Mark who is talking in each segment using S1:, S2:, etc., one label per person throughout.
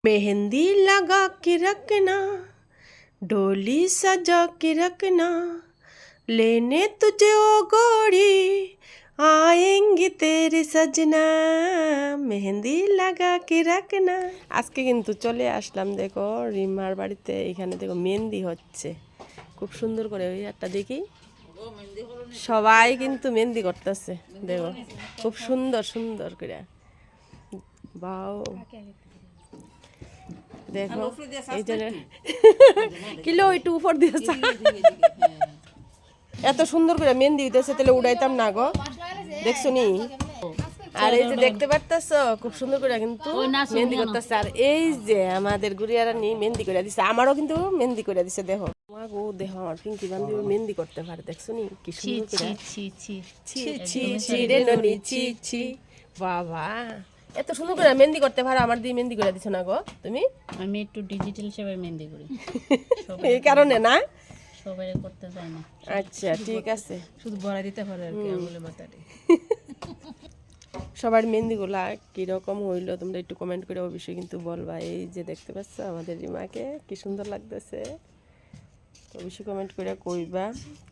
S1: मेहंदी लगा के रखना, डोली सजा के रखना, लेने तुझे ओ गोरी आएंगे तेरे सजना, মেহেন্দি লাগা কে রাখনা। আজকে কিন্তু চলে আসলাম, দেখো রিমার বাড়িতে। এখানে দেখো মেহেন্দি হচ্ছে খুব সুন্দর করে। ওই একটা দেখি, সবাই কিন্তু মেহেন্দি করতেছে, দেখো খুব সুন্দর সুন্দর করে। বাও, দেখো এই যে কিলো একটু উপর দিয়েছে, এত সুন্দর করে মেহেন্দি হইতেছে, তাহলে উড়াইতাম না গো, দেখছো নি? আর এই যে দেখতে পারতেছ খুব সুন্দর করে কিন্তু মেহেন্দি করতেছে। আর এই যে আমাদের গুড়িয়ারা নি মেহেন্দি করে দিছে, আমারও কিন্তু মেহেন্দি করে দিছে। দেখো গো, দেখো আমার পিঙ্কি বান্ধবী মেহেন্দি করতে পারে, দেখছো নি কি সুন্দর করে। ছি ছি ছি রে ননি, ছি ছি, বাবা এত সুন্দর করে মেহেন্দি করতে পারো, আমার দিয়ে মেহেন্দি করে দিছো না গো তুমি?
S2: আমি একটু ডিজিটাল সেভাবে মেহেন্দি করি,
S1: এই কারণে না
S2: সবাই করতে চায় না।
S1: আচ্ছা ঠিক আছে,
S3: শুধু বড়া দিতে পারে আর কি আঙুলে মাথাতে।
S1: সবার মেহেন্দিগুলা কীরকম হইলো তোমরা একটু কমেন্ট করে অবশ্যই কিন্তু বলবা। এই যে দেখতে পাচ্ছ আমাদের রিমাকে কি সুন্দর লাগতেছে, অবশ্যই কমেন্ট করে কইবা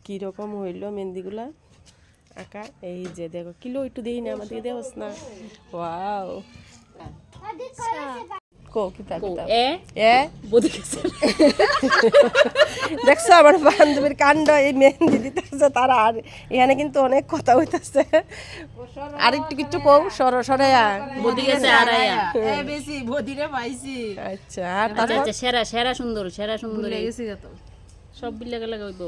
S1: কীরকম হইলো মেহেন্দিগুলা আঁকা। এই যে দেখো কিলো একটু দিই না, আমাদেরকে দেওয়াস না। ওয়াও, কো কিতা কিতা এ
S2: বদি গেছে।
S1: দেখছো আমার বান্ধবীর কাণ্ড, এই মেহেন্দি দিতেছে তারা। আর এখানে কিন্তু অনেক কথা হইতাছে, আর একটু কিছু কও সরাইয়া
S2: বদি গেছে আড়াইয়া
S3: বেশি বদিরে পাইছি।
S1: আচ্ছা আর তারপর
S2: সেরা সেরা সুন্দর, সেরা সুন্দর
S3: ভুলে গেছি তো।
S2: সব বিলে গেলে হইব।